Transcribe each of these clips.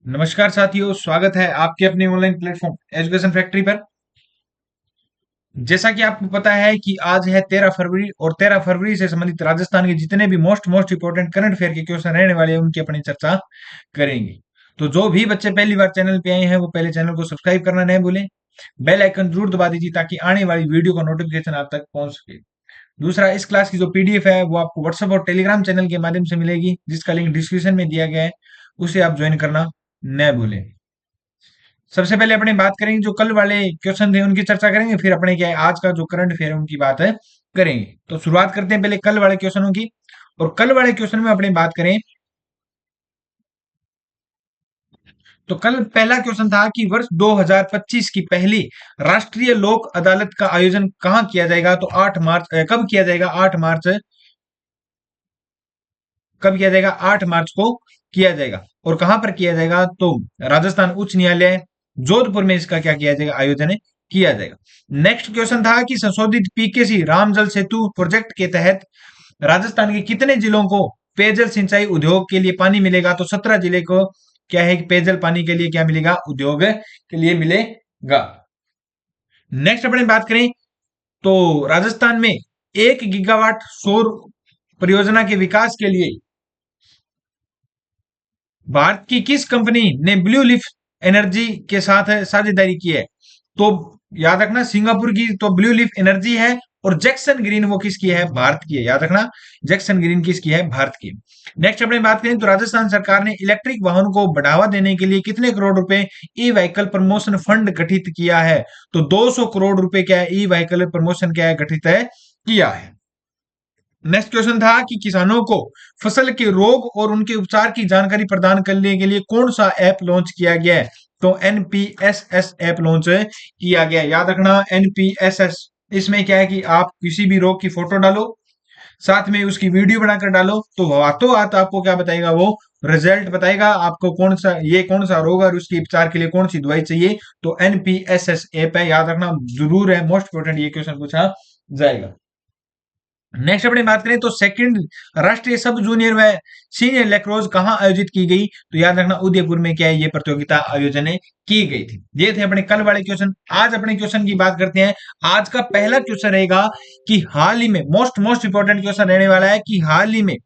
नमस्कार साथियों, स्वागत है आपके अपने ऑनलाइन प्लेटफॉर्म एजुकेशन फैक्ट्री पर। जैसा कि आपको पता है कि आज है 13 फरवरी और 13 फरवरी से संबंधित राजस्थान के जितने भी मोस्ट इंपोर्टेंट करंट अफेयर के क्वेश्चन रहने वाले हैं उनकी अपनी चर्चा करेंगे। तो जो भी बच्चे पहली बार चैनल पे आए हैं वो पहले चैनल को सब्सक्राइब करना नहीं भूलें। बेल आइकन जरूर दबा दीजिए ताकि आने वाली वीडियो का नोटिफिकेशन आप तक पहुंच सके। दूसरा, इस क्लास की जो पीडीएफ है वो आपको व्हाट्सएप और टेलीग्राम चैनल के माध्यम से मिलेगी, जिसका लिंक डिस्क्रिप्शन में दिया गया है। उसे आप ज्वाइन करना न भूलें। सबसे पहले अपने बात करेंगे जो कल वाले क्वेश्चन थे उनकी चर्चा करेंगे, फिर अपने क्या है आज का जो करंट अफेयर है उनकी बात है करेंगे। तो शुरुआत करते हैं पहले कल वाले क्वेश्चनों की। और कल वाले क्वेश्चन में अपनी बात करें तो कल पहला क्वेश्चन था कि वर्ष 2025 की पहली राष्ट्रीय लोक अदालत का आयोजन कहां किया जाएगा। तो 8 मार्च कब किया जाएगा? 8 मार्च कब किया जाएगा? 8 मार्च को किया जाएगा। और कहां पर किया जाएगा? तो राजस्थान उच्च न्यायालय जोधपुर में इसका क्या किया जाएगा? आयोजन किया जाएगा। नेक्स्ट क्वेश्चन था कि संशोधित पीकेसी राम जल सेतु प्रोजेक्ट के तहत राजस्थान के कितने जिलों को पेयजल सिंचाई उद्योग के लिए पानी मिलेगा? तो 17 जिले को क्या है कि पेयजल पानी के लिए क्या मिलेगा? उद्योग के लिए मिलेगा। नेक्स्ट अपने बात करें तो राजस्थान में 1 गीगावाट सौर परियोजना के विकास के लिए भारत की किस कंपनी ने ब्लू लीफ एनर्जी के साथ साझेदारी की है? तो याद रखना, सिंगापुर की तो ब्लू लीफ एनर्जी है और जैक्सन ग्रीन वो किसकी है? भारत की है। याद रखना, जैक्सन ग्रीन किसकी है? भारत की। नेक्स्ट अपने बात करें तो राजस्थान सरकार ने इलेक्ट्रिक वाहनों को बढ़ावा देने के लिए कितने करोड़ रुपए ई व्हीकल प्रमोशन फंड गठित किया है? तो 200 करोड़ रुपए क्या है ई व्हीकल प्रमोशन क्या है गठित है किया है। नेक्स्ट क्वेश्चन था कि किसानों को फसल के रोग और उनके उपचार की जानकारी प्रदान करने के लिए कौन सा ऐप लॉन्च किया गया है? तो एनपीएसएस ऐप लॉन्च किया गया है। याद रखना, एनपीएसएस इसमें क्या है कि आप किसी भी रोग की फोटो डालो, साथ में उसकी वीडियो बनाकर डालो, तो हाथों हाथ आपको क्या बताएगा? वो रिजल्ट बताएगा आपको कौन सा रोग है और उसके उपचार के लिए कौन सी दवाई चाहिए। तो एनपीएसएस ऐप है, याद रखना जरूर है, मोस्ट इंपोर्टेंट ये क्वेश्चन पूछा जाएगा। नेक्स्ट अपनी बात करें तो सेकंड राष्ट्रीय सब जूनियर व सीनियर लेक्रोज कहां आयोजित की गई? तो याद रखना उदयपुर में क्या है ये प्रतियोगिता आयोजन की गई थी। ये थे अपने कल वाले क्वेश्चन। आज अपने क्वेश्चन की बात करते हैं। आज का पहला क्वेश्चन रहेगा कि हाल ही में मोस्ट इंपोर्टेंट क्वेश्चन रहने वाला है कि हाल ही में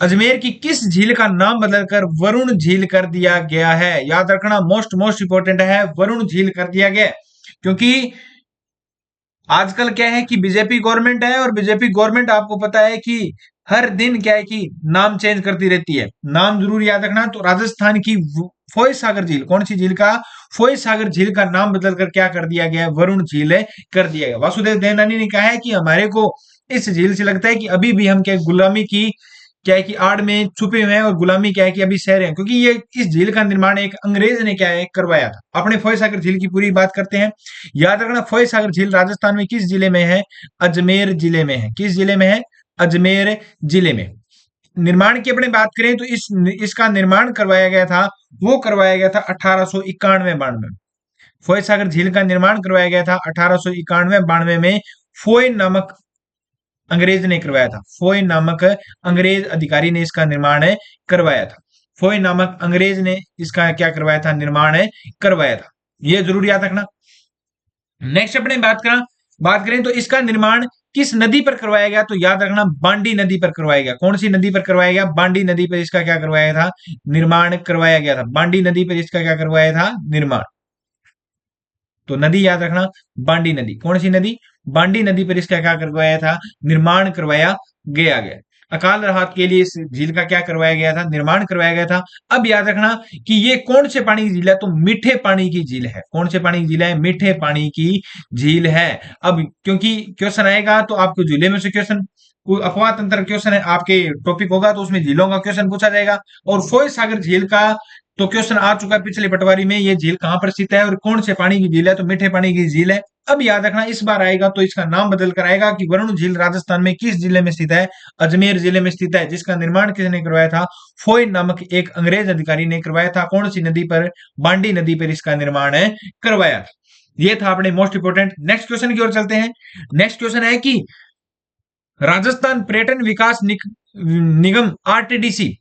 अजमेर की किस झील का नाम बदलकर वरुण झील कर दिया गया है? याद रखना, मोस्ट इंपोर्टेंट है, वरुण झील कर दिया गया है। क्योंकि आजकल क्या है कि बीजेपी गवर्नमेंट है और बीजेपी गवर्नमेंट आपको पता है कि हर दिन क्या है कि नाम चेंज करती रहती है। नाम जरूर याद रखना। तो राजस्थान की फोय सागर झील, कौन सी झील का? फोय सागर झील का नाम बदलकर क्या कर दिया गया? वरुण झील कर दिया गया। वासुदेव देवनानी ने कहा है कि हमारे को इस झील से लगता है कि अभी भी हम क्या गुलामी की क्या है कि आड़ में छुपे हुए हैं और गुलामी क्या है कि अभी सह रहे हैं, क्योंकि ये इस झील का निर्माण एक अंग्रेज ने क्या है करवाया था। अपने फोय सागर झील की पूरी बात करते हैं। याद रखना, फोय सागर झील राजस्थान में किस जिले में है? अजमेर जिले में है। किस जिले में है? अजमेर जिले में। निर्माण की अपने बात करें तो इसका निर्माण करवाया गया था, वो करवाया गया था 1891-92 में। फोय सागर झील का निर्माण करवाया गया था 1891-92 में। फोय नामक अंग्रेज ने करवाया था। फोय नामक अंग्रेज अधिकारी ने इसका निर्माण करवाया था। फोय नामक अंग्रेज ने इसका क्या करवाया था? निर्माण करवाया था। ये जरूर याद रखना। नेक्स्ट अपने बात करें तो इसका निर्माण किस नदी पर करवाया गया? तो याद रखना, बांडी नदी पर करवाया गया। कौन सी नदी पर करवाया गया? बांडी नदी पर इसका क्या करवाया था? निर्माण करवाया गया था। बांडी नदी पर इसका क्या करवाया था? निर्माण। तो नदी याद रखना, बांडी नदी। कौन सी नदी? बांडी नदी पर इसका क्या करवाया था? निर्माण करवाया गया। अकाल राहत के लिए इस झील का क्या करवाया गया था? निर्माण करवाया गया था। अब याद रखना कि ये कौन से पानी की झील है? तो मीठे पानी की झील है। कौन से पानी की झील है? मीठे पानी की झील है। अब क्योंकि क्वेश्चन आएगा तो आपको जिले में से क्वेश्चन, अफवाह तंत्र क्वेश्चन है आपके टॉपिक होगा तो उसमें झीलों का क्वेश्चन पूछा जाएगा। और फोय सागर झील का तो क्वेश्चन आ चुका है पिछले पटवारी में, ये झील कहां पर स्थित है और कौन से पानी की झील है? तो मीठे पानी की झील है। अब याद रखना, इस बार आएगा तो इसका नाम बदल कर आएगा कि वरुण झील राजस्थान में किस जिले में स्थित है? अजमेर जिले में स्थित है। जिसका निर्माण किसने करवाया था? फोय नामक एक अंग्रेज अधिकारी ने करवाया था। कौन सी नदी पर? बांडी नदी पर इसका निर्माण करवाया था। ये था अपने मोस्ट इंपोर्टेंट। नेक्स्ट क्वेश्चन की ओर चलते हैं। नेक्स्ट क्वेश्चन है कि राजस्थान पर्यटन विकास निगम आरटीडीसी,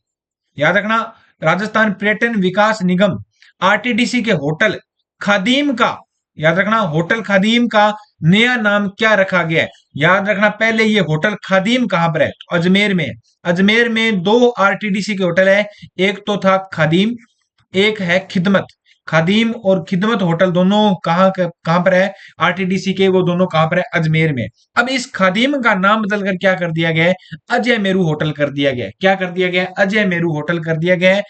याद रखना, राजस्थान पर्यटन विकास निगम आरटीडीसी के होटल खादीम का, याद रखना, होटल खादीम का नया नाम क्या रखा गया है? याद रखना, पहले ये होटल खादीम कहां पर है? तो अजमेर में। अजमेर में दो आरटीडीसी के होटल है, एक तो था खादीम, एक है खिदमत। खादीम और खिदमत होटल दोनों कहां पर है? आरटीडीसी के, वो दोनों कहां पर है? अजमेर में। अब इस खादीम का नाम बदलकर क्या कर दिया गया है? अजय मेरू होटल कर दिया गया है। क्या कर दिया गया है? अजय मेरू होटल कर दिया गया है।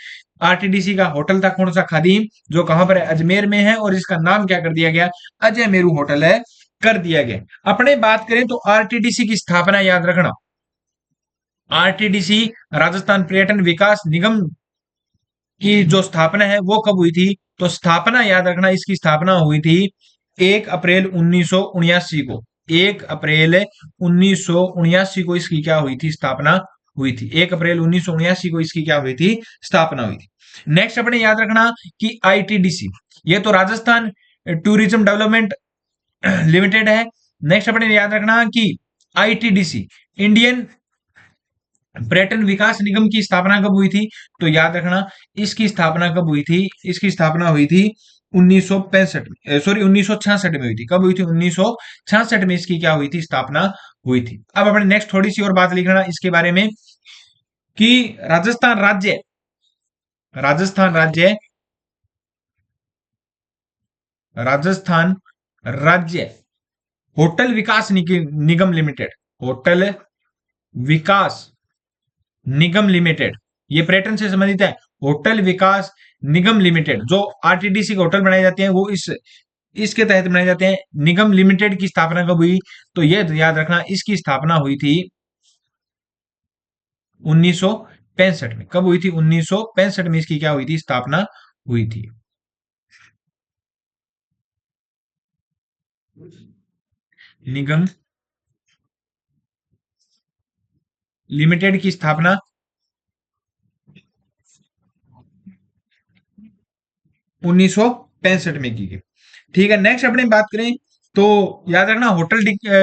आरटीडीसी का होटल था कौन सा? खादीम, जो कहां पर है? अजमेर में है, और इसका नाम क्या कर दिया गया? अजय मेरू होटल है, कर दिया गया। अपने बात करें तो आरटीडीसी की स्थापना, याद रखना, आरटीडीसी राजस्थान पर्यटन विकास निगम की जो स्थापना है वो कब हुई थी? तो स्थापना याद रखना, इसकी स्थापना हुई थी 1 अप्रैल 1979 को। 1 अप्रैल 1979 को इसकी क्या हुई थी? स्थापना हुई थी। 1 अप्रैल 1979 को इसकी क्या हुई थी? स्थापना हुई थी। नेक्स्ट अपने याद रखना कि आईटीडीसी, ये तो राजस्थान टूरिज्म डेवलपमेंट लिमिटेड है। नेक्स्ट अपने याद रखना कि आईटीडीसी इंडियन पर्यटन विकास निगम की स्थापना कब हुई थी? तो याद रखना, इसकी स्थापना कब हुई थी? इसकी स्थापना हुई थी 1965 में, सॉरी 1966 में हुई थी। कब हुई थी? 1966 में इसकी क्या हुई थी? स्थापना हुई थी। अब अपने नेक्स्ट थोड़ी सी और बात लिखना इसके बारे में कि राजस्थान राज्य, राजस्थान राज्य, राजस्थान राज्य होटल विकास निगम लिमिटेड, होटल विकास निगम लिमिटेड, ये पर्यटन से संबंधित है। होटल विकास निगम लिमिटेड, जो आरटीडीसी के होटल बनाए जाते हैं वो इसके तहत बनाए जाते हैं। निगम लिमिटेड की स्थापना कब हुई? तो ये याद रखना, इसकी स्थापना हुई थी 1965 में। कब हुई थी? 1965 में इसकी क्या हुई थी? स्थापना हुई थी। निगम लिमिटेड की स्थापना 1965 में की गई। ठीक है, नेक्स्ट अपने बात करें तो याद रखना,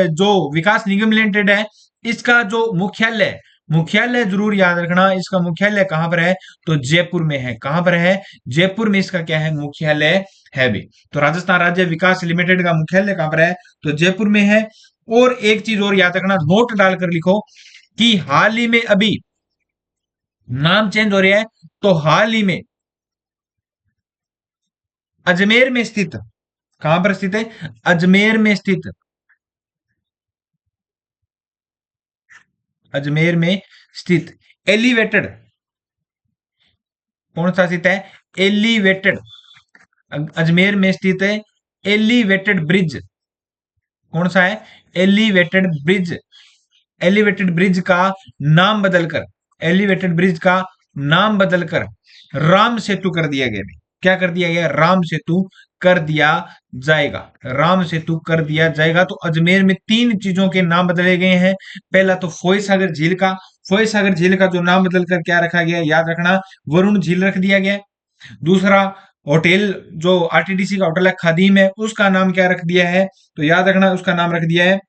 जो विकास निगम लिमिटेड है, इसका जो मुख्यालय है, मुख्यालय जरूर याद रखना, इसका मुख्यालय कहां पर है? तो जयपुर में है। कहां पर है? जयपुर में इसका क्या है? मुख्यालय है भी। तो राजस्थान राज्य विकास लिमिटेड का मुख्यालय कहां पर है? तो जयपुर में है। और एक चीज और याद रखना, नोट डालकर लिखो कि हाल ही में अभी नाम चेंज हो रहा है, तो हाल ही में अजमेर में स्थित, कहां पर स्थित है? अजमेर में स्थित, अजमेर में स्थित एलिवेटेड, कौन सा स्थित है? एलिवेटेड, अजमेर में स्थित है एलिवेटेड ब्रिज, कौन सा है? Elevated bridge. एलिवेटेड ब्रिज का नाम बदलकर, एलिवेटेड ब्रिज का नाम बदलकर राम सेतु कर दिया गया। क्या कर दिया गया? राम सेतु कर दिया जाएगा। राम सेतु कर दिया जाएगा। तो अजमेर में तीन चीजों के नाम बदले गए हैं। पहला तो फोय सागर झील का, फोय सागर झील का जो नाम बदलकर क्या रखा गया? याद रखना, वरुण झील रख दिया गया। दूसरा, होटल जो आरटीडीसी का होटल है खादीम है, उसका नाम क्या रख दिया है? तो याद रखना, उसका नाम रख दिया है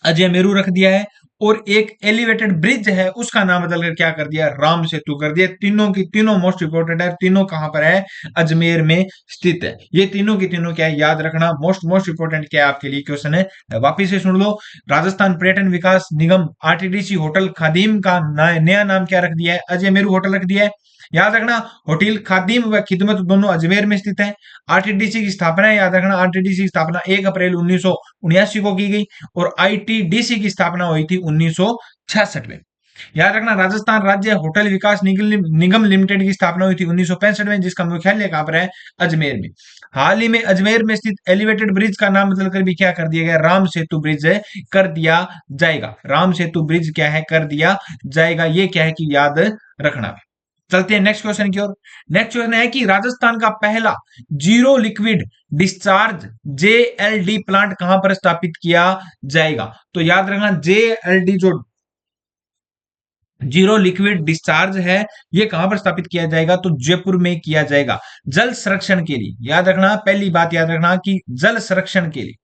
अजय मेरू रख दिया है। और एक एलिवेटेड ब्रिज है, उसका नाम बदलकर क्या कर दिया? राम सेतु कर दिया। तीनों की तीनों मोस्ट इंपोर्टेंट है। तीनों कहां पर है? अजमेर में स्थित है। ये तीनों की तीनों क्या है? याद रखना, मोस्ट मोस्ट इंपोर्टेंट क्या है आपके लिए क्वेश्चन है, वापिस से सुन लो। राजस्थान पर्यटन विकास निगम आरटीडीसी होटल खादीम का नया नाम क्या रख दिया है? अजय मेरू होटल रख दिया है। याद रखना, होटल खादिम व खिदमत दोनों अजमेर में स्थित है। आरटीडीसी की स्थापना, याद रखना, आरटीडीसी की स्थापना 1 अप्रैल 1979 को की गई, और आईटीडीसी की स्थापना हुई थी 1966 में। याद रखना, राजस्थान राज्य होटल विकास निगम लिमिटेड की स्थापना हुई थी 1965 में, जिसका मुख्यालय कहां पर है? अजमेर में। हाल ही में अजमेर में स्थित एलिवेटेड ब्रिज का नाम बदलकर भी क्या कर दिया गया? राम सेतु ब्रिज कर दिया जाएगा। राम सेतु ब्रिज क्या है? कर दिया जाएगा। ये क्या है कि याद रखना। चलते हैं नेक्स्ट क्वेश्चन की ओर। नेक्स्ट क्वेश्चन है कि राजस्थान का पहला zero liquid discharge JLD plant कहां पर स्थापित किया जाएगा? तो याद रखना, जेएलडी जो जीरो लिक्विड डिस्चार्ज है, ये कहां पर स्थापित किया जाएगा? तो जयपुर में किया जाएगा। जल संरक्षण के लिए, याद रखना, पहली बात याद रखना कि जल संरक्षण के लिए,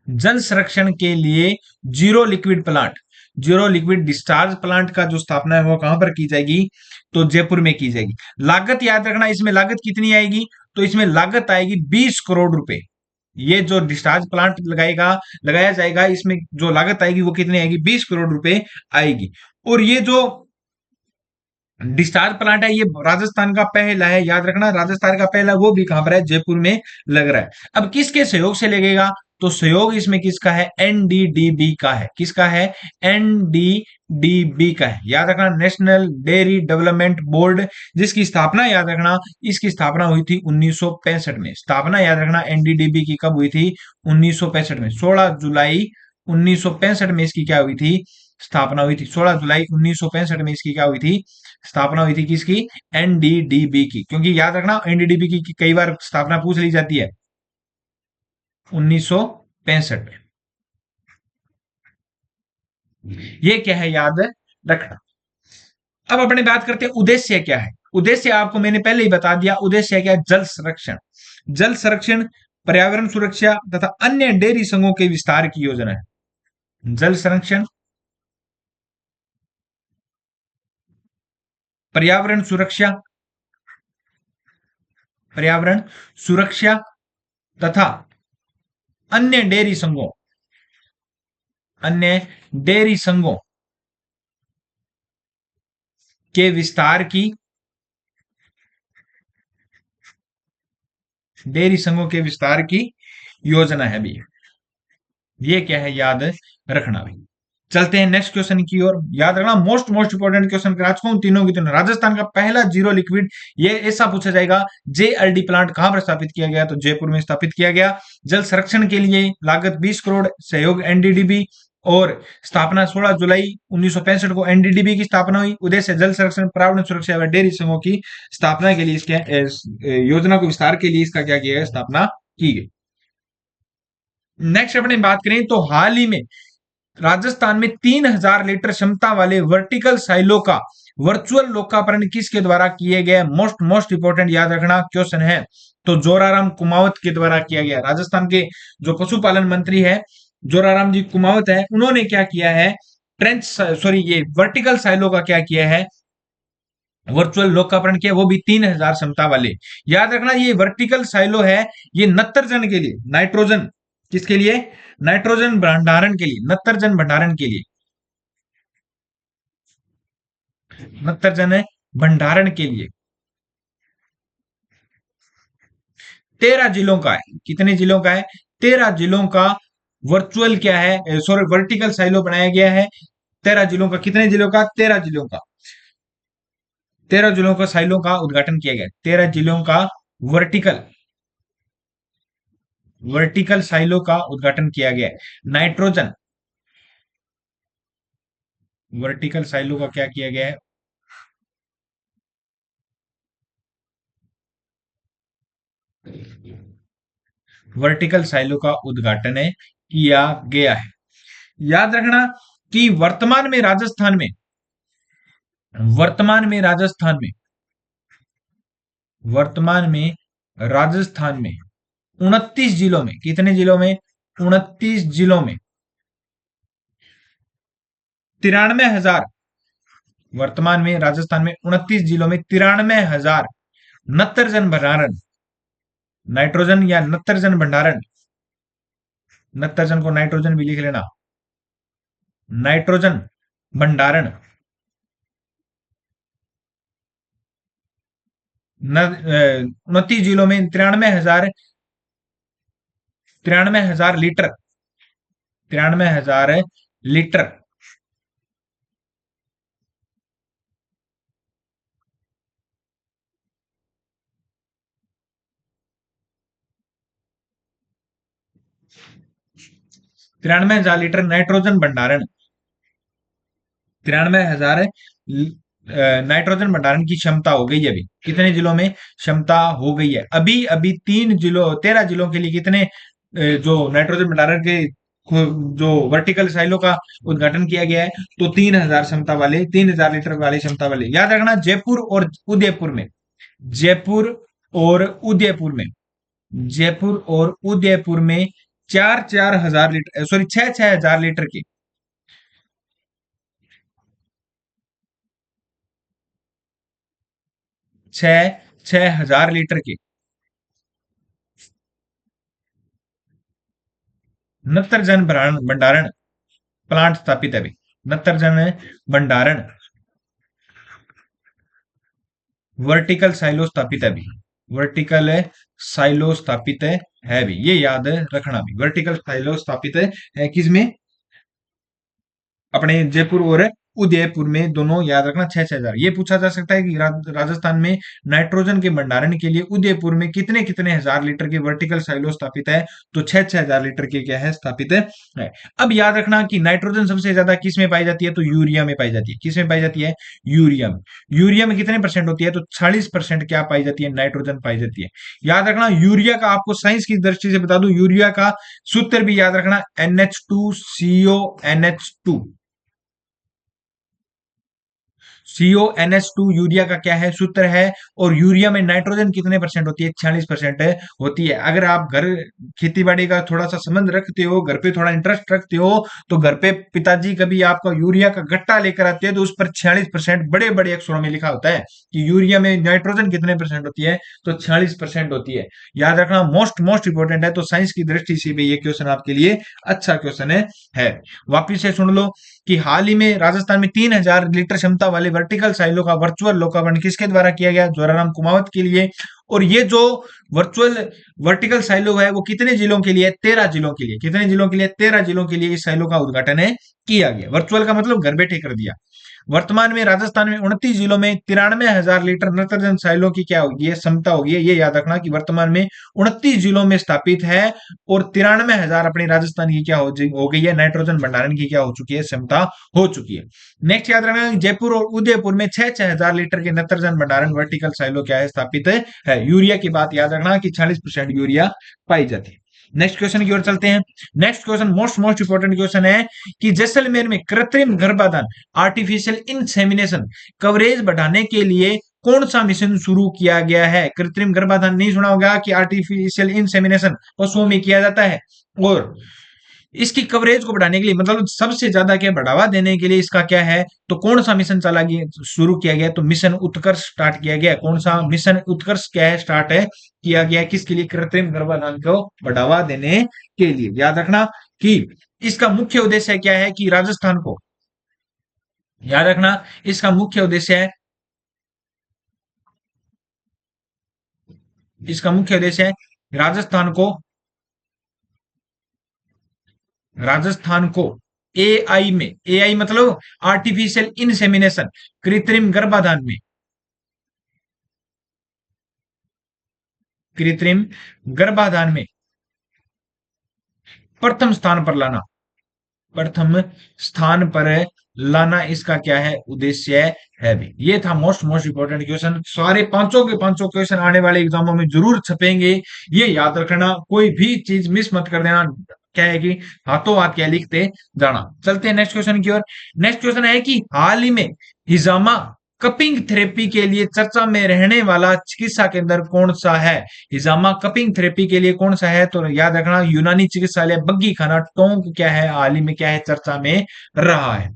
जल संरक्षण के लिए zero liquid plant, zero liquid discharge plant का जो स्थापना है वो कहां पर की जाएगी, तो जयपुर में की जाएगी। लागत याद रखना, इसमें लागत कितनी आएगी, तो इसमें लागत आएगी 20 करोड़ रुपए। ये जो डिस्चार्ज प्लांट लगाया जाएगा, इसमें जो लागत आएगी वो कितनी आएगी, 20 करोड़ रुपए आएगी। और ये जो डिस्चार्ज प्लांट है ये राजस्थान का पहला है, याद रखना राजस्थान का पहला, वो भी कहां पर है, जयपुर में लग रहा है। अब किसके सहयोग से लगेगा, तो सहयोग इसमें किसका है, एनडीडीबी का है। किसका है, एनडीडीबी का है। याद रखना नेशनल डेयरी डेवलपमेंट बोर्ड, जिसकी स्थापना याद रखना, इसकी स्थापना हुई थी 1965 में। स्थापना याद रखना एनडीडीबी की कब हुई थी, 1965 में, 16 जुलाई 1965 में इसकी क्या हुई थी, स्थापना हुई थी। 16 जुलाई 1965 में इसकी क्या हुई थी, स्थापना हुई थी। किसकी, एनडीडीबी की। क्योंकि याद रखना एनडीडीबी की कई बार स्थापना पूछ ली जाती है, 1965 में। ये क्या है, याद रखना। अब अपने बात करते हैं उद्देश्य क्या है। उद्देश्य आपको मैंने पहले ही बता दिया, उद्देश्य क्या है, जल संरक्षण। जल संरक्षण, पर्यावरण सुरक्षा तथा अन्य डेयरी संघों के विस्तार की योजना है। जल संरक्षण, पर्यावरण सुरक्षा, पर्यावरण सुरक्षा तथा अन्य डेयरी संघों, अन्य डेयरी संघों के विस्तार की, डेयरी संघों के विस्तार की योजना है भी। ये क्या है, याद रखना भाई। चलते हैं नेक्स्ट क्वेश्चन की ओर। याद रखना मोस्ट इंपोर्टेंट क्वेश्चन करा चुका हूं तीनों की तीनों। राजस्थान का पहला जीरो लिक्विड, ये ऐसा पूछा जाएगा, जेएलडी प्लांट कहां पर स्थापित किया गया, तो जयपुर में स्थापित किया गया। जल संरक्षण के लिए लागत 20 करोड़, सहयोग एनडीडीबी, और स्थापना 16 जुलाई 1965 को एनडीडीबी की स्थापना हुई। उद्देश्य जल संरक्षण, पर्यावरण सुरक्षा व डेयरी संघों की स्थापना के लिए, इसके योजना को विस्तार के लिए इसका क्या किया गया, स्थापना की गई। नेक्स्ट अपने बात करें तो हाल ही में राजस्थान में 3000 लीटर क्षमता वाले वर्टिकल साइलो का वर्चुअल लोकार्पण किसके द्वारा किए गए, मोस्ट इंपोर्टेंट याद रखना क्वेश्चन है, तो जोराराम कुमावत के द्वारा किया गया। राजस्थान के जो पशुपालन मंत्री है जोराराम जी कुमावत है, उन्होंने क्या किया है, ये वर्टिकल साइलो का क्या किया है, वर्चुअल लोकार्पण किया, वो भी 3000 क्षमता वाले। याद रखना ये वर्टिकल साइलो है, ये नत्रजन के लिए, नाइट्रोजन, किसके लिए, नाइट्रोजन भंडारण के लिए, नत्रजन भंडारण के लिए, नत्रजन भंडारण के लिए 13 जिलों का है। कितने जिलों का है, 13 जिलों का वर्चुअल क्या है, सॉरी वर्टिकल साइलो बनाया गया है। 13 जिलों का, कितने जिलों का, 13 जिलों का, 13 जिलों का साइलों का उद्घाटन किया गया। 13 जिलों का वर्टिकल, वर्टिकल साइलो का उद्घाटन किया गया। नाइट्रोजन, वर्टिकल साइलो का क्या किया गया है, वर्टिकल साइलो का उद्घाटन है किया गया है। याद रखना कि वर्तमान में राजस्थान में वर्तमान में राजस्थान में 29 जिलों में, कितने जिलों में, 29 जिलों में 93,000, वर्तमान में राजस्थान में 29 जिलों में 93,000 नत्रजन भंडारण, नाइट्रोजन या नत्रजन भंडारण, नत्रजन को नाइट्रोजन भी लिख लेना, नाइट्रोजन भंडारण 29 जिलों में 93,000 लीटर, 93,000 लीटर 93,000 लीटर नाइट्रोजन भंडारण, 93,000 नाइट्रोजन भंडारण की क्षमता हो गई है। अभी कितने जिलों में क्षमता हो गई है, अभी अभी 13 जिलों के लिए कितने जो नाइट्रोजन भंडारण के जो वर्टिकल साइलो का उद्घाटन किया गया है, तो 3,000 क्षमता वाले, 3,000 लीटर वाली क्षमता वाले। याद रखना जयपुर और उदयपुर में, जयपुर और उदयपुर में, जयपुर और उदयपुर में 4-4 हजार लीटर, सॉरी 6-6 हजार लीटर की छह 6,000 लीटर के नत्रजन भंडारण प्लांट स्थापित है अभी। नत्रजन भंडारण वर्टिकल साइलो स्थापित है अभी। वर्टिकल साइलो स्थापित है भी, ये याद रखना भी। वर्टिकल साइलो स्थापित है किसमें? अपने जयपुर और उदयपुर में, दोनों याद रखना। 6,000। ये पूछा जा सकता है कि राजस्थान में नाइट्रोजन के भंडारण के लिए उदयपुर में कितने कितने हजार लीटर के वर्टिकल साइलो स्थापित है? तो 6,000 लीटर के क्या है, स्थापित है। अब याद रखना कि नाइट्रोजन सबसे ज्यादा किस में पाई जाती है? तो यूरिया में पाई जाती है। किस में पाई जाती है? यूरिया में। यूरिया में कितने परसेंट होती है? तो 40% क्या पाई जाती है? नाइट्रोजन पाई जाती है। याद रखना यूरिया का, आपको साइंस की दृष्टि से बता दूं, यूरिया का सूत्र भी याद रखना, NH2CO NH2। CONH2 यूरिया का क्या है, सूत्र है। और यूरिया में नाइट्रोजन कितने परसेंट होती है? 46% होती है। अगर आप घर खेती बाड़ी का थोड़ा सा संबंध रखते हो, घर पे थोड़ा इंटरेस्ट रखते हो, तो घर पे पिताजी कभी आपका यूरिया का गट्टा लेकर आते हैं तो उस पर 46% बड़े बड़े अक्षरों में लिखा होता है कि यूरिया में नाइट्रोजन कितने परसेंट होती है? तो 46% होती है। याद रखना, मोस्ट मोस्ट इंपोर्टेंट है। तो साइंस की दृष्टि से भी ये क्वेश्चन आपके लिए अच्छा क्वेश्चन है। वापिस से सुन लो कि हाल ही में राजस्थान में 3,000 लीटर क्षमता वाले वर्टिकल साइलो का वर्चुअल लोकार्पण किसके द्वारा किया गया? जोराराम कुमावत के लिए। और ये जो वर्चुअल वर्टिकल साइलो है वो कितने जिलों के लिए? 13 जिलों के लिए। कितने जिलों के लिए? 13 जिलों के लिए इस साइलो का उद्घाटन है किया गया। वर्चुअल का मतलब घर बैठे कर दिया। वर्तमान में राजस्थान में 29 जिलों में 93,000 लीटर नत्रजन साइलों की क्या होगी? क्षमता होगी। ये याद रखना कि वर्तमान में 29 जिलों में स्थापित है और 93,000 अपनी राजस्थान की क्या हो गई है? नाइट्रोजन भंडारण की क्या हो चुकी है? क्षमता हो चुकी है। नेक्स्ट याद रखना, जयपुर और उदयपुर में 6,000 लीटर के नत्रजन भंडारण वर्टिकल साइलो क्या है? स्थापित है। यूरिया की बात याद रखना कि 40% यूरिया पाई जाती है। नेक्स्ट क्वेश्चन की ओर चलते हैं। Next question most most important question है कि जैसलमेर में कृत्रिम गर्भाधान आर्टिफिशियल इंसेमिनेशन कवरेज बढ़ाने के लिए कौन सा मिशन शुरू किया गया है? कृत्रिम गर्भाधान नहीं सुना होगा कि आर्टिफिशियल इंसेमिनेशन पशुओं में किया जाता है, और इसकी कवरेज को बढ़ाने के लिए, मतलब सबसे ज्यादा क्या बढ़ावा देने के लिए इसका क्या है? तो कौन सा मिशन चला गया, शुरू किया गया? तो मिशन उत्कर्ष स्टार्ट किया गया। कौन सा मिशन उत्कर्ष क्या है, स्टार्ट है किया गया? किसके लिए? कृत्रिम गर्भाधान को बढ़ावा देने के लिए। याद रखना कि इसका मुख्य उद्देश्य क्या है कि राजस्थान को, याद रखना इसका मुख्य उद्देश्य है, इसका मुख्य उद्देश्य है राजस्थान को, राजस्थान को एआई में, एआई मतलब आर्टिफिशियल इंसेमिनेशन, कृत्रिम गर्भाधान में, कृत्रिम गर्भाधान में प्रथम स्थान पर लाना, प्रथम स्थान पर लाना इसका क्या है? उद्देश्य है भी। ये था मोस्ट मोस्ट इंपोर्टेंट क्वेश्चन। सारे पांचों के पांचों क्वेश्चन आने वाले एग्जामों में जरूर छपेंगे, ये याद रखना। कोई भी चीज मिस मत कर देना। क्या है कि हाथों हाथ क्या लिखते जाना। चलते हैं नेक्स्ट क्वेश्चन की ओर। नेक्स्ट क्वेश्चन है कि हाल ही में हिजामा कपिंग थेरेपी के लिए चर्चा में रहने वाला चिकित्सा केंद्र कौन सा है? हिजामा कपिंग थेरेपी के लिए कौन सा है? तो याद रखना यूनानी चिकित्सालय बग्गी खाना टोंक क्या है, हाल ही में क्या है, चर्चा में रहा है।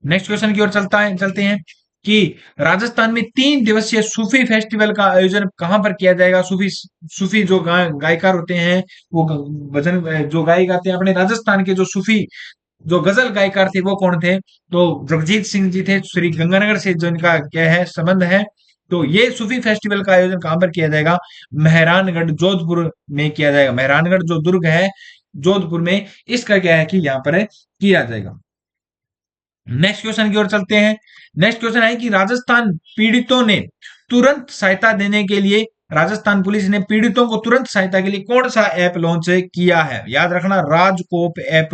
नेक्स्ट क्वेश्चन की ओर चलते हैं कि राजस्थान में 3 दिवसीय सूफी फेस्टिवल का आयोजन कहां पर किया जाएगा? सूफी सूफी जो गायकार होते हैं, वो भजन जो गाय गाते हैं, अपने राजस्थान के जो सूफी जो गजल गायकार थे वो कौन थे? तो जगजीत सिंह जी थे। श्री गंगानगर से जो इनका क्या है, संबंध है। तो ये सूफी फेस्टिवल का आयोजन कहां पर किया जाएगा? मेहरानगढ़ जोधपुर में किया जाएगा। मेहरानगढ़ जो दुर्ग है जोधपुर में, इसका क्या है कि यहाँ पर किया जाएगा। नेक्स्ट क्वेश्चन की ओर चलते हैं। नेक्स्ट क्वेश्चन है कि राजस्थान पीड़ितों ने तुरंत सहायता देने के लिए, राजस्थान पुलिस ने पीड़ितों को तुरंत सहायता के लिए कौन सा ऐप लॉन्च किया है? याद रखना राजकोप ऐप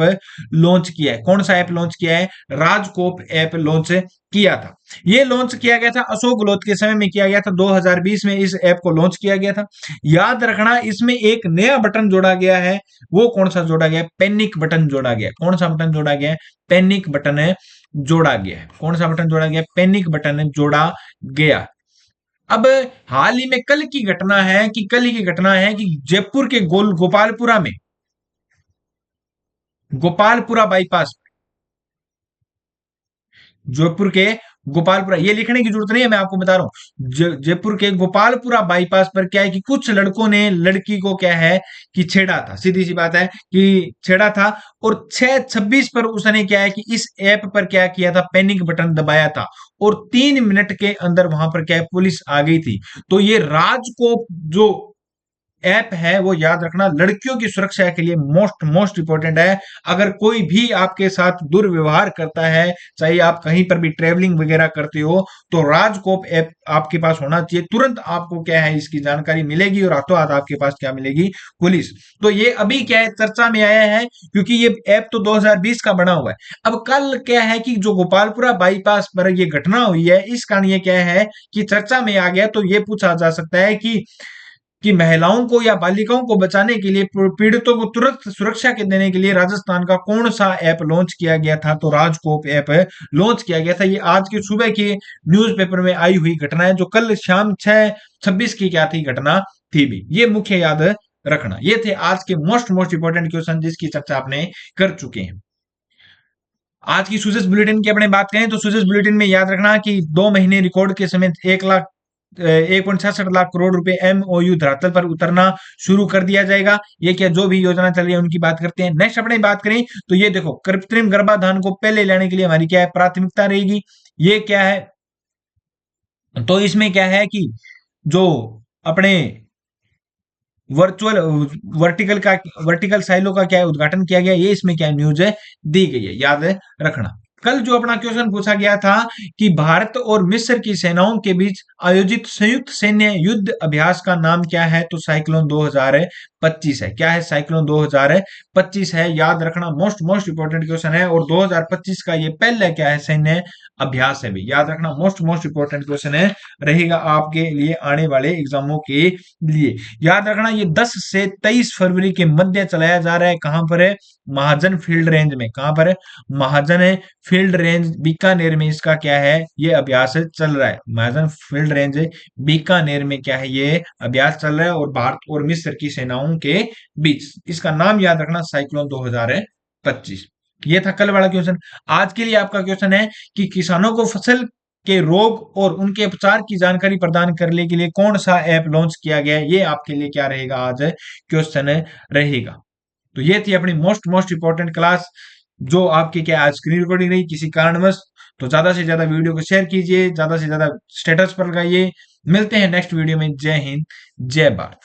लॉन्च किया है। कौन सा ऐप लॉन्च किया है? राजकोप ऐप लॉन्च किया था। ये लॉन्च किया गया था अशोक गहलोत के समय में किया गया था। 2020 में इस ऐप को लॉन्च किया गया था। याद रखना इसमें एक नया बटन जोड़ा गया है। वो कौन सा जोड़ा गया? पैनिक बटन जोड़ा गया। कौन सा बटन जोड़ा गया? पैनिक बटन है जोड़ा गया है। कौन सा बटन जोड़ा गया? पैनिक बटन जोड़ा गया। अब हाल ही में कल की घटना है कि जयपुर के गोपालपुरा में, गोपालपुरा बाईपास, जयपुर के गोपालपुरा, ये लिखने की जरूरत नहीं है, मैं आपको बता रहा हूँ। जयपुर के गोपालपुरा बाईपास पर क्या है कि कुछ लड़कों ने लड़की को क्या है कि छेड़ा था, सीधी सी बात है कि छेड़ा था। और 6:26 पर उसने क्या है कि इस ऐप पर क्या किया था, पैनिक बटन दबाया था, और 3 मिनट के अंदर वहां पर क्या है पुलिस आ गई थी। तो ये राजकोप जो ऐप है वो याद रखना लड़कियों की सुरक्षा के लिए मोस्ट मोस्ट इंपॉर्टेंट है। अगर कोई भी आपके साथ दुर्व्यवहार करता है, चाहे आप कहीं पर भी ट्रेवलिंग वगैरह करते हो, तो राजकोप ऐप आपके पास होना चाहिए। तुरंत आपको क्या है इसकी जानकारी मिलेगी और हाथों हाथ आपके पास क्या मिलेगी, पुलिस। तो ये अभी क्या है चर्चा में आया है, क्योंकि ये ऐप तो 2020 का बना हुआ है। अब कल क्या है कि जो गोपालपुरा बाईपास पर ये घटना हुई है, इस कारण ये क्या है कि चर्चा में आ गया। तो ये पूछा जा सकता है कि महिलाओं को या बालिकाओं को बचाने के लिए, पीड़ितों को तुरंत सुरक्षा के देने के लिए राजस्थान का कौन सा ऐप लॉन्च किया गया था, तो राजकोप ऐप लॉन्च किया गया था। ये आज की सुबह की न्यूज़पेपर में आई हुई घटना है, जो कल शाम 6:26 की क्या थी घटना थी भी। ये मुख्य याद रखना। ये थे आज के मोस्ट मोस्ट इंपोर्टेंट क्वेश्चन जिसकी चर्चा आपने कर चुके हैं। आज की सुजेस बुलेटिन की अपने बात करें तो सुजेस बुलेटिन में याद रखना कि 2 महीने रिकॉर्ड के समय 1,66 लाख करोड़ रुपए एमओयू धरातल पर उतरना शुरू कर दिया जाएगा। ये क्या जो भी योजना चल रही है उनकी बात करते हैं। नेक्स्ट अपने बात करें तो ये देखो, कृत्रिम गर्भाधान को पहले लाने के लिए हमारी क्या है प्राथमिकता रहेगी। ये क्या है, तो इसमें क्या है कि जो अपने वर्चुअल वर्टिकल साइलो का क्या है उद्घाटन किया गया, ये इसमें क्या न्यूज है दी गई है, याद है रखना। कल जो अपना क्वेश्चन पूछा गया था कि भारत और मिस्र की सेनाओं के बीच आयोजित संयुक्त सैन्य युद्ध अभ्यास का नाम क्या है, तो साइक्लोन 2025 है। क्या है, साइक्लोन 2025 है, याद रखना। मोस्ट मोस्ट इंपोर्टेंट क्वेश्चन है, और 2025 का ये पहला क्या है सैन्य अभ्यास है भी, याद रखना। मोस्ट मोस्ट इंपोर्टेंट क्वेश्चन है, रहेगा आपके लिए आने वाले एग्जामों के लिए। याद रखना ये 10 से 23 फरवरी के मध्य चलाया जा रहा है। कहां पर है, महाजन फील्ड रेंज में। कहां पर है, महाजन है फील्ड रेंज बीकानेर में इसका क्या है ये अभ्यास चल रहा है। महाजन फील्ड रेंज बीकानेर में क्या है ये अभ्यास चल रहा है, और भारत और मिस्र की सेनाओं के बीच। इसका नाम याद रखना, साइक्लोन 2025। ये था कल वाला क्वेश्चन। आज के लिए आपका क्वेश्चन है कि किसानों को फसल के रोग और उनके उपचार की जानकारी प्रदान करने के लिए कौन सा ऐप लॉन्च किया गया है, ये आपके लिए क्या रहेगा आज क्वेश्चन रहेगा। तो ये थी अपनी मोस्ट मोस्ट इंपॉर्टेंट क्लास, जो आपकी क्या आज स्क्रीन रिकॉर्डिंग रही किसी कारणवश। तो ज्यादा से ज्यादा वीडियो को शेयर कीजिए, ज्यादा से ज्यादा स्टेटस पर लगाइए। मिलते हैं नेक्स्ट वीडियो में। जय हिंद, जय भारत।